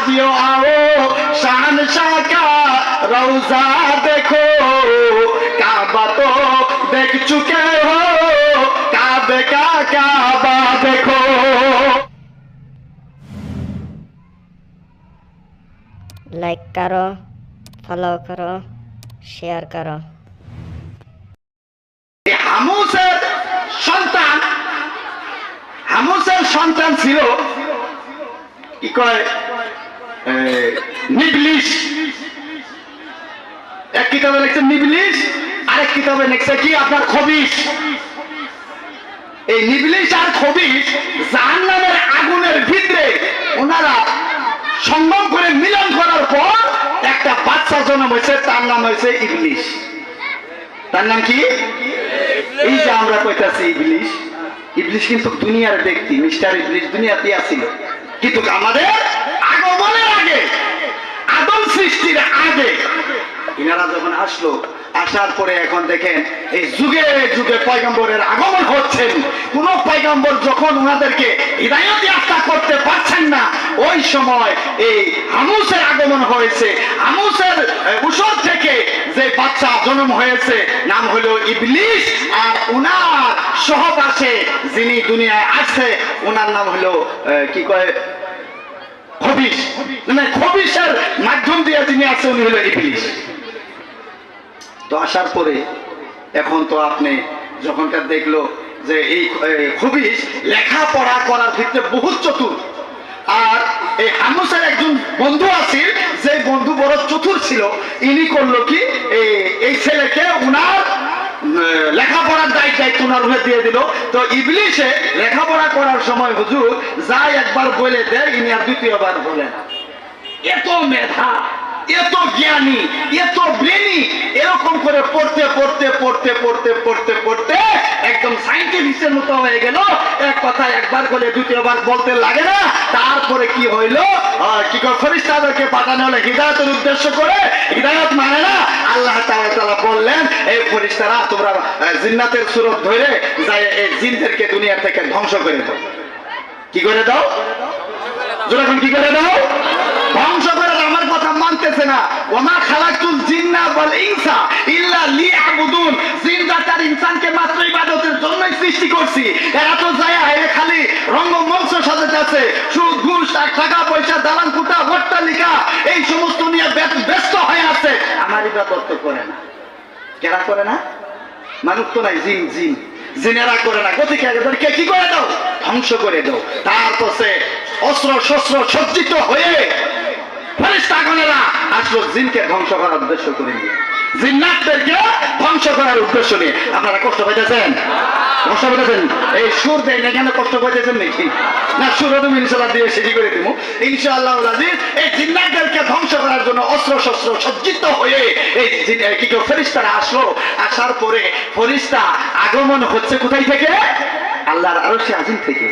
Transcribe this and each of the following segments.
साथियों आओ शहंशाह का रौजा देखो, काबा तो देख चुके हो, काबे का काबा देखो। लाइक करो, फॉलो करो, शेयर करो। হামুসের সন্তান ছিল কি কয় নিবলিস। এক কিতাবে লিখছে নিবলিস, আরেক কিতাবে লিখছে কি আপনার খবিশ। এই নিবলিস আর খবিশ জাহান্নামের আগুনের ভিতরে ওনারা সঙ্গম করে মিলন করার পর একটা বাচ্চা জন্ম হয়েছে, তার নাম হয়েছে ইবলিস। তার নাম কি? এই যে আমরা কইতাছি ইবলিস, ইবলিস কিন্তু দুনিয়ার ব্যক্তি, মিস্টার ইবলিস দুনিয়াতে আছিল, কিন্তু আমাদের আগমনের আগে, আদম সৃষ্টির আগে ইনারা যখন আসলো, আসার পরে এখন দেখেন এই যুগে যুগে পয়গম্বরের আগমন হচ্ছেন। কোন পয়গম্বর যখন ওনাদেরকে হিদায়াত ইয়াফতা করতে পারছেন না, ওই সময় এই হামুসের আগমন হয়েছে। হামুসের উসর থেকে যে বাচ্চা জন্ম হয়েছে নাম হলো ইবলিস, আর ওনার সহবাসে যিনি দুনিয়ায় আসছে ওনার নাম হলো কি কয় খবিশ। মানে খবিশের মাধ্যম দিয়ে যিনি আসছে উনি হলো ইবলিস। তো আসার পরে এখন তো আপনি যখনকার দেখলো যে এই খবিশ লেখাপড়া করার ক্ষেত্রে বহুত চতুর, আর এই হামুসের একজন বন্ধু আছে, যে বন্ধু বড় চতুর ছিল, ইনি করলো কি এই ছেলেকে উনার লেখাপড়ার দায়িত্ব উনার উপরে দিয়ে দিল। তো ইবলিসে লেখাপড়া করার সময় হুজুর যাই একবার বলে দেয়, ইনি আর দ্বিতীয়বার বলে না। এত মেধা, এত জ্ঞানী, এত ব্রেনি, এরকম করে পড়তে পড়তে পড়তে পড়তে পড়তে পড়তে একদম সাইন্টিফিকের মতো হয়ে গেল। এক কথা একবার বলে দ্বিতীয়বার বলতে লাগে না। তারপরে কি হইলো, কি করে ফেরেশতাদেরকে পাঠানো হলো হিদায়াতের উদ্দেশ্য করে, হিদায়াত মানে না। আল্লাহ তাআলা বললেন, এই ফেরেশতারা তোমরা জিন্নাতের সুরত ধরে যায় এই জিনদেরকে দুনিয়া থেকে ধ্বংস করে দাও। কি করে দাও? যখন কি করে দাও? ধ্বংস করে দাও। আমার কথা মানতেছে না। ওমা খালাকতুল জিন্না ওয়াল ইনসা ইল্লা লিয়াবুদুন। জিন জাত আর ইনসানকে মাত্র ইবাদতের জন্যই সৃষ্টি করছি। এরা তো যায় খালি রঙ্গমঞ্চ সাজাতে, সুদ ঘুষ টাকা পয়সা দালান কুটা অট্টালিকা এই সমস্ত নিয়ে ব্যস্ত হয়ে আছে। আমার ইবাদত তো করে না। কেরা করে না? মানুষ তো নাই, জিন জিন জিনেরা করে না। গতিকে এদেরকে কি করে দাও? ধ্বংস করে দাও। তারপর সে অস্ত্র শস্ত্র সজ্জিত হয়ে ফেরেশতাগণেরা আসলো জিনকে ধ্বংস করার উদ্দেশ্য করে নিয়ে, জিন্নাতদেরকে ধ্বংস করার উদ্দেশ্য নিয়ে। আপনারা কষ্ট পাইতেছেন? কষ্ট পাইতেছেন? এই সুর দেয় না কেন? কষ্ট পাইতেছেন নাকি? না, সুর তুমি ইনশাআল্লাহ দিয়ে সেটি করে দিব ইনশাআল্লাহ। এই জিন্নাতদেরকে ধ্বংস করার জন্য অস্ত্র শস্ত্র সজ্জিত হয়ে এই কি কেউ ফেরেশতারা আসলো। আসার পরে ফেরেশতা আগমন হচ্ছে কোথায় থেকে? আল্লাহর আরশে আজিম থেকে।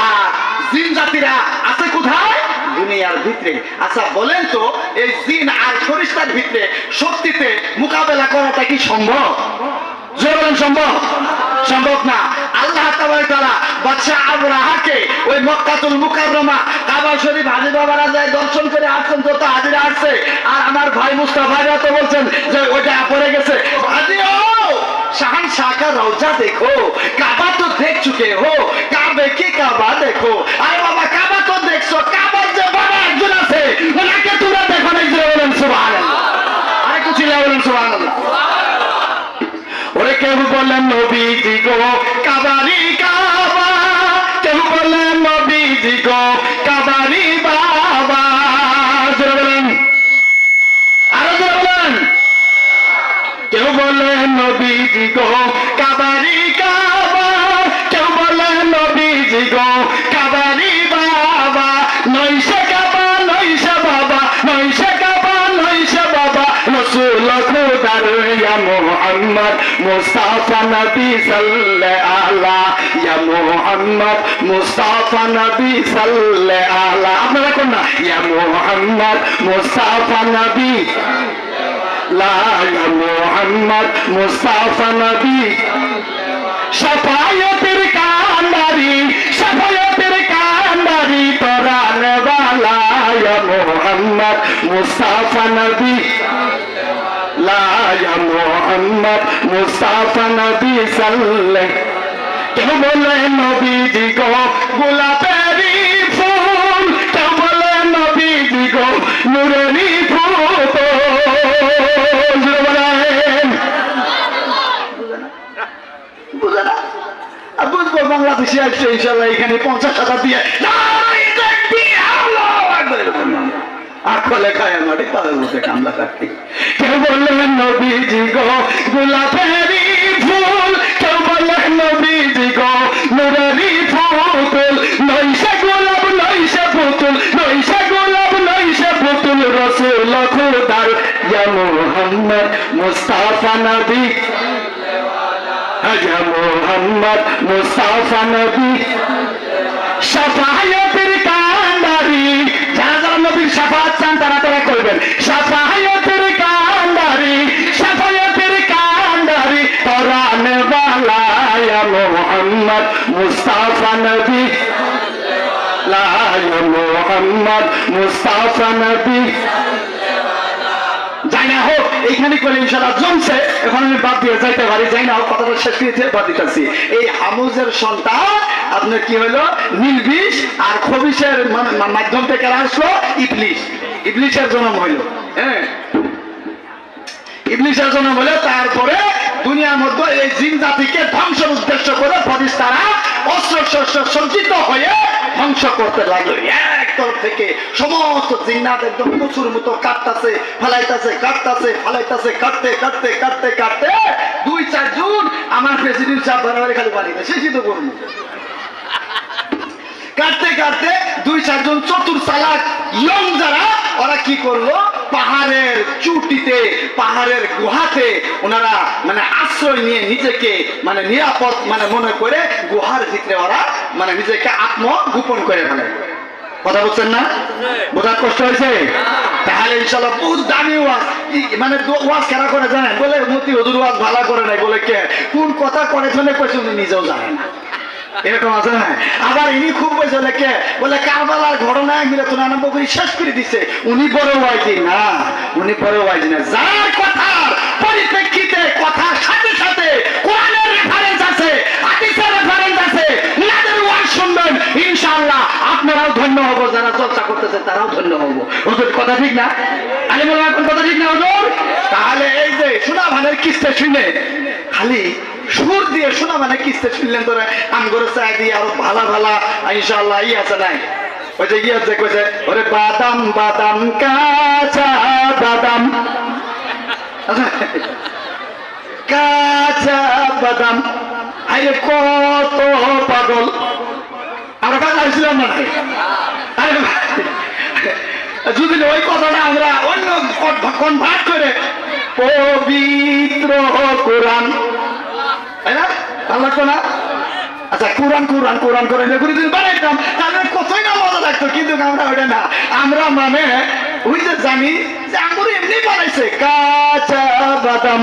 আর জিন জাতিরা আছে কোথায়? দুনিয়ার ভিতরে। আচ্ছা বলেন তো, এই জিন আর ফেরেশতার ভিতরে শক্তিতে মোকাবেলা করাটা কি সম্ভব? জোরে বলেন সম্ভব? সম্ভব না। আল্লাহ তাআলা বাদশা আবরাহাকে ওই মক্কাতুল মুকাররমা কাবা শরীফ হাজী বাবারা যায় দর্শন করে আসছেন, যত হাজিরা আসছে। আর আমার ভাই মুস্তাফারা তো বলছেন যে ওইটা পড়ে গেছে। হাজিও शहंशाह का रौजा देखो, काबा तो देख चुके हो, काबे की काबा देखो। अरे बाबा काबा तो देखो, काबा जो बड़ा একজন আছে ওনাকে তোমরা দেখো না। ইসরা বলেন সুবহানাল্লাহ। আরে কিছু বলেন সুবহানাল্লাহ। ওরে কেউ বলেন নবীজি গো কাবারি কাবা, কেউ বলেন নবীজি গো কাবারি বাবা। জোরে বলেন, আরো জোরে বলেন। কেউ বলে নবীজি গো কাবারি কাবা, কেউ বলে নবীজি গো কাবারি বাবা। নইসে কাবা নইসে বাবা, নইসে কাবা নইসে বাবা। রসুল খুদার ইয়া মুহাম্মদ মুস্তাফা নবী সাল্লাল্লাহু আলা, ইয়া মুহাম্মদ মুস্তাফা নবী সাল্লাল্লাহু আলা। আপনারা কোন না? ইয়া মুহাম্মদ মুস্তাফা নবী লা, ইয়া মুহাম্মদ মুস্তাফা নবী। শাফায়াতের কান্ডারি, শাফায়াতের কান্ডারি, পরানে ওয়ালা ইয়া মুহাম্মদ মুস্তাফা নবী লা ইয়া মুহাম্মদ মুস্তাফা নবী সাল্লাল্লাহু কেউ বলে নবীজি গো গোলাপেরই ফুল, কেউ বলে নবীজি গো নুরেরই ফুল। বুঝে না বুঝবো বাংলাদেশে আসছে ইনশাল্লাহ এখানে 50,000 দিয়ে আর খোলে খায় মাটি তাদের মধ্যে কামলা কাটতে। কেউ বললেন নবীজি গো গোলাপেরই ফুল, কেউ বললেন নবীজি গো নুরেরই ফুল। নইসে গোলাপ নইসে পুতুল, নইসে গোলাপ নইসে পুতুল, রসুল খুদার ইয়া মুহাম্মদ মুস্তাফা নবী, ইয়া মুহাম্মদ মুস্তাফা নবী শাফায়াতের কান্ডারি। যারা যারা নবীর শাফায়াত চান তারা তারা করবেন। শাফায়াতের কান্ডারি, শাফায়াতের কান্ডারি, কোরআনে ওয়ালা ইয়া মুহাম্মদ মুস্তাফা নবী, লা ইয়া মুহাম্মদ মুস্তাফা নবী। যাই না হোক এইখানে করে ইনশাআল্লাহ জমছে, এখন আমি বাদ দিয়ে যাইতে পারি। যাই না হোক কথাটা শেষ দিয়েছে বাদ দিতেছি। এই হামুজের সন্তান আপনার কি হলো নিলবিশ আর খবিশের মাধ্যম থেকে আসলো ইবলিশ। ইবলিশের জন্ম হইল, হ্যাঁ ইবলিশের জন্ম হলো। তারপরে দুনিয়ার মধ্যে এই জিন জাতিকে ধ্বংসের উদ্দেশ্য করে ফেরেশতারা অস্ত্র শস্ত্র সজ্জিত হয়ে ধ্বংস করতে লাগলো। এক তরফ থেকে সমস্ত জিন্নাত একদম প্রচুর মতো কাটতেছে ফেলাইতেছে, কাটতেছে ফেলাইতেছে, কাটতে কাটতে কাটতে কাটতে 2-4 জন আমার প্রেসিডেন্ট সাহেব বারবার খালি বাড়িতে শেষই তো করবো। কাটতে কাটতে 2-4 জন চতুর চালাক ইয়ং যারা ওরা কি করলো পাহাড়ের চুটিতে পাহাড়ের গুহাতে ওনারা মানে আশ্রয় নিয়ে নিজেকে মানে নিরাপদ মানে মনে করে গুহার ভিতরে ওরা মানে নিজেকে আত্মগোপন করে ফেলে। কথা বলছেন না? বোঝার কষ্ট হয়েছে? তাহলে ইনশাআল্লাহ বহুত দামি ওয়াজ। মানে ওয়াজ কেনা করে জানেন বলে মতি হুজুর ওয়াজ ভালো করে নাই বলে কে কোন কথা করে ফেলে কইছে উনি নিজেও জানেন না, এরকম আছে না? আবার ইনি খুব বলছে কে বলে কারবালার ঘটনা মিলে তো নানা বকরি শেষ করে দিছে, উনি বড় ওয়াইজি না, উনি বড় ওয়াইজি না। যার কথার পরিপ্রেক্ষিতে কথার সাথে সাথে কোরআনের রেফারেন্স আছে, হাদিসের রেফারেন্স আছে, উনাদের ওয়াজ শুনবেন ইনশাআল্লাহ আপনারাও ধন্য হবো, যারা চর্চা করতেছে তারাও ধন্য হবো। হুজুর কথা ঠিক না? আলী বললাম এখন কথা ঠিক না হুজুর? তাহলে এই যে শোনা ভানের কিস্তে শুনে খালি সুর দিয়ে শোনা মানে কিস্তে শুনলেন তোরা আমগরে চাই দিয়ে আরো ভালা ভালা ইনশাআল্লাহ ই আছে নাই ওই যে ইয়ে আছে কইছে ওরে বাদাম বাদাম কাঁচা বাদাম কাঁচা বাদাম আরে কত পাগল আমরা কাজ ছিলাম না যদি ওই কথাটা আমরা অন্য কনভার্ট করে পবিত্র কোরআন না আচ্ছা কোরআন কোরআন কোরআন করে বানাইতাম তাহলে কতই না মজা লাগতো, কিন্তু আমরা ওটা না, আমরা মানে ওই যে জানি যে আঙ্গুর এমনি বানাইছে কাঁচা বাদাম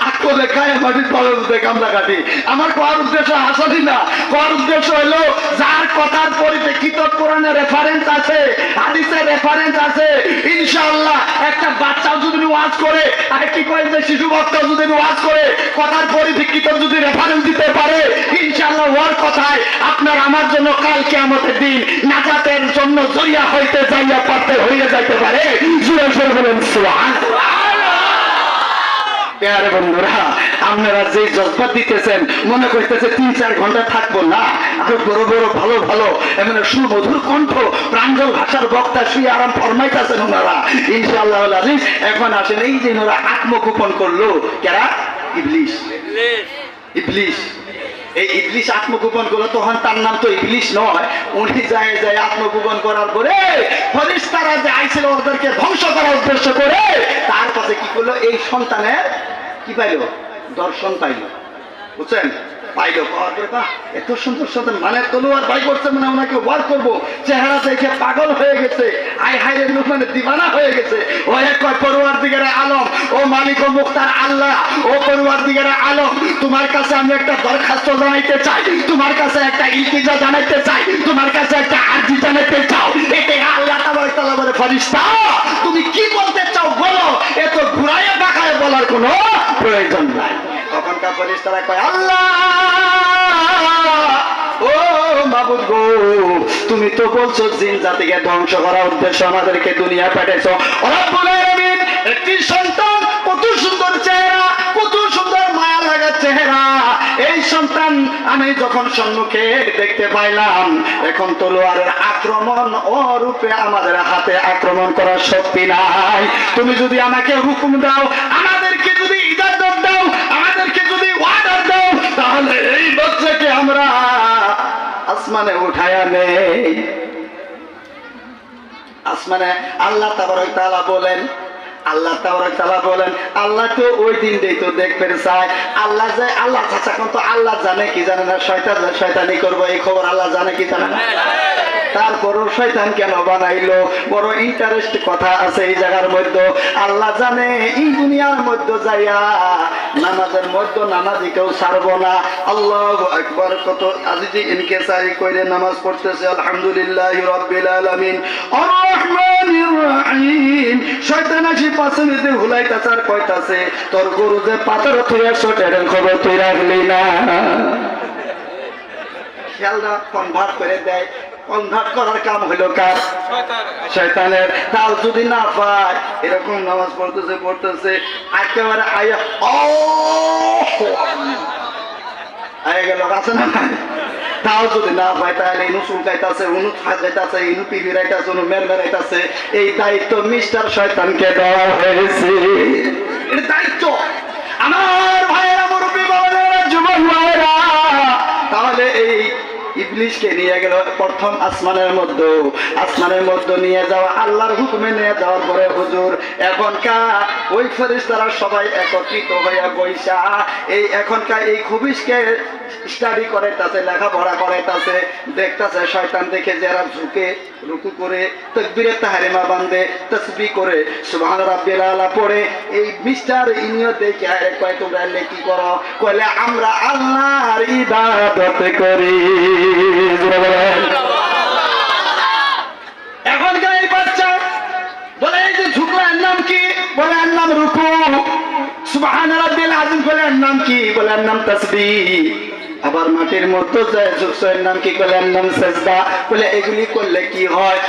আকলে খায় মাটির তলের মধ্যে কামলা কাটি। আমার কোয়ার উদ্দেশ্য হাসানি না, কোয়ার উদ্দেশ্য হলো যার কথার পরিপ্রেক্ষিত কোরআনের রেফারেন্স আছে, হাদিসের রেফারেন্স আছে, ইনশাআল্লাহ একটা বাচ্চাও যদি ওয়াজ করে আর কি কয় যে শিশু বক্তাও যদি ওয়াজ করে কথার পরিপ্রেক্ষিত যদি রেফারেন্স দিতে পারে ইনশাআল্লাহ ওর কথায় আপনার আমার জন্য কাল কিয়ামতের দিন নাজাতের জন্য জরিয়া হইতে যাইয়া পারতে হইয়া যাইতে পারে। জোরে জোরে বলেন সুবহানাল্লাহ। প্যারে বন্ধুরা আপনারা যে জজবা দিতেছেন মনে করতেছে 3-4 ঘন্টা থাকবো না, বড় বড় ভালো ভালো এমন সুমধুর কণ্ঠ প্রাঞ্জল ভাষার বক্তা শুয়ে আরাম ফরমাইতেছেন ওনারা ইনশাআল্লাহ আজিজ। এখন আসেন এই যে ওনারা আত্মগোপন করলো কারা? ইবলিশ। ইবলিশ এই ইবলিশ আত্মগোপন করলো, তখন তার নাম তো ইবলিশ নয়, উনি যায় যায় আত্মগোপন করার পরে ফেরেশতারা যে আইছিল ওদেরকে ধ্বংস করার উদ্দেশ্য করে তার কাছে কি করলো এই সন্তানের কি পাইলো? দর্শন পাইলো, বুঝছেন? পাইলো, পাওয়ার পরে বাহ এত সুন্দর সুন্দর মানে তলোয়ার বাই করছে, মানে ওনাকে ওয়ার করবো, চেহারা দেখে পাগল হয়ে গেছে, আই হাইরে লোক মানে দিবানা হয়ে গেছে। ও এক কয় পরওয়ারদিগারে আলম, ও মালিক ও মুখতার আল্লাহ, ও পরওয়ারদিগারে আলম, তোমার কাছে আমি একটা দরখাস্ত জানাইতে চাই, তোমার কাছে একটা ইলতিজা জানাইতে চাই, তোমার কাছে একটা আরজি জানাইতে চাও। এটা আল্লাহ তাবারক তাআলা বলে, ফেরেশতা তুমি কি বলতে চাও বলো, এত ঘুরাইয়া বাঁকায় বলার কোনো প্রয়োজন নাই। তখনকার ফেরেশতারা কয়, আল্লাহ ও মাবুদ গো, তুমি তো বলছো জিন জাতিকে ধ্বংস করার উদ্দেশ্যে আমাদেরকে দুনিয়া পাঠাইছো। রব্বুল আলামিন একটি সন্তান, কত সুন্দর চেহারা, কত সুন্দর মায়া লাগা চেহারা, এই সন্তান আমি যখন সম্মুখে দেখতে পাইলাম, এখন তলোয়ারের আক্রমণ ও রূপে আমাদের হাতে আক্রমণ করার শক্তি নাই। তুমি যদি আমাকে হুকুম দাও, আমাদেরকে যদি ইজাজত দাও, আমাদেরকে যদি অর্ডার দাও, তাহলে এই বাচ্চাকে আমরা আসমানে উঠায়া নেই। আসমানে আল্লাহ তাবারক তাআলা বলেন, আল্লাহ তাবারক তাআলা বলেন, আল্লাহ তো ওই দিন দেই তো দেখতে চায়। আল্লাহ যে আল্লাহ চাচা কোন তো আল্লাহ জানে কি জানে না, শয়তান শয়তানি করবো এই খবর আল্লাহ জানে কি জানে না। তারপরও শয়তান কেন বানাইলো, বড় ইন্টারেস্ট কথা আছে এই জায়গার মধ্যে। আল্লাহ জানে এই দুনিয়ার মধ্যে যাইয়া নামাজের মধ্যে নামাজি কেউ ছাড়বো না। আল্লাহু আকবার, কত আজিজি ইনকেসারি কইরে নামাজ পড়তেছে, আলহামদুলিল্লাহি রাব্বিল আলামিন আর রহমানির রহিম। শয়তান আসি পাশে নিতে হুলাইতাছে আর কইতাছে, তোর গরু যে পাথর থইয়া ছোটের খবর তুই রাখলি না। খেয়ালটা কনভার্ট করে দেয়, কনভার্ট করার কাম হইল কার? শয়তানের। তাও যদি না পায়, এরকম নামাজ পড়তেছে পড়তেছে একেবারে আয়া আয়া গেল, আছে না? তাও যদি না পায়, তাহলে ইনু চুলকাইতাছে, উনু খাইতাছে, ইনু পিবি রাইতাছে, উনু মের মেরাইতাছে। এই দায়িত্ব মিস্টার শয়তানকে দেওয়া হয়েছে। এটা দায়িত্ব আমার ভাইয়েরা, মুরব্বী বাবারা, যুবক ভাইয়েরা। তাহলে এই ইবলিশকে নিয়ে গেল প্রথম আসমানের মধ্যে, আসমানের মধ্যে নিয়ে যাওয়া, আল্লাহর হুকুমে নিয়ে যাওয়ার পরে হুজুর এখনকার ওই ফেরেশতারা সবাই একত্রিত হইয়া বইসা এই এখনকার এই খুবিশকে স্টাডি করাইতাছে, লেখাপড়া করাইতাছে, দেখতাছে শয়তান দেখে যারা ঝুঁকে রুকু করে তাকবীরে তাহরিমা বাঁধে, তাসবিহ করে সুবহান রাব্বিল আলা পড়ে, এই মিস্টার ইনিও দেখে আরে কয় তোমরা এলে কি করো? কইলে আমরা আল্লাহর ইবাদত করি। এখনকার এই বাচ্চা বলে এই যে ঝুঁকলো এর নাম কি? বলে এর নাম রুকু। সুবহান রাব্বিল আযীম বলে এর নাম কি? বলে এর নাম তাসবিহ। আবার মাটির মধ্যে যায় ঝুঁকছো এর নাম কি? বলে এর নাম সিজদা। বলে এগুলি করলে কি হয়?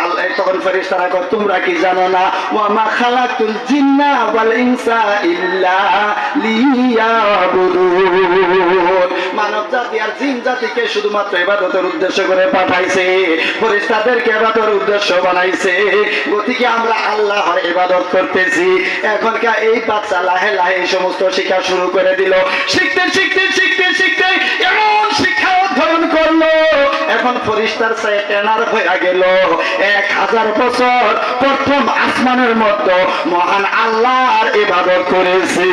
আল্লাহ তখন ফেরেশতারা কয় তোমরা কি জানো না? ওয়া মা খালাকুল জিন্না ওয়াল ইনসা ইল্লা লিয়াবুদুন। মানব জাতি আর জিন জাতিকে শুধুমাত্র ইবাদতের উদ্দেশ্য করে পাঠাইছে, ফেরেশতাদেরকে ইবাদতের উদ্দেশ্য বানাইছে। গতিকে আমরা আল্লাহর ইবাদত করতেছি। এখনকার এই বাচ্চা লাহে লাহে এই সমস্ত শিক্ষা শুরু করে দিল। শিখতে শিখতে শিখতে শিখতে এমন শিক্ষা অধ্যয়ন করলো, এখন ফেরেশতার চেয়ে ট্রেনার হয়ে গেল। 1000 বছর প্রথম আসমানের মধ্যে মহান আল্লাহর ইবাদত করেছে।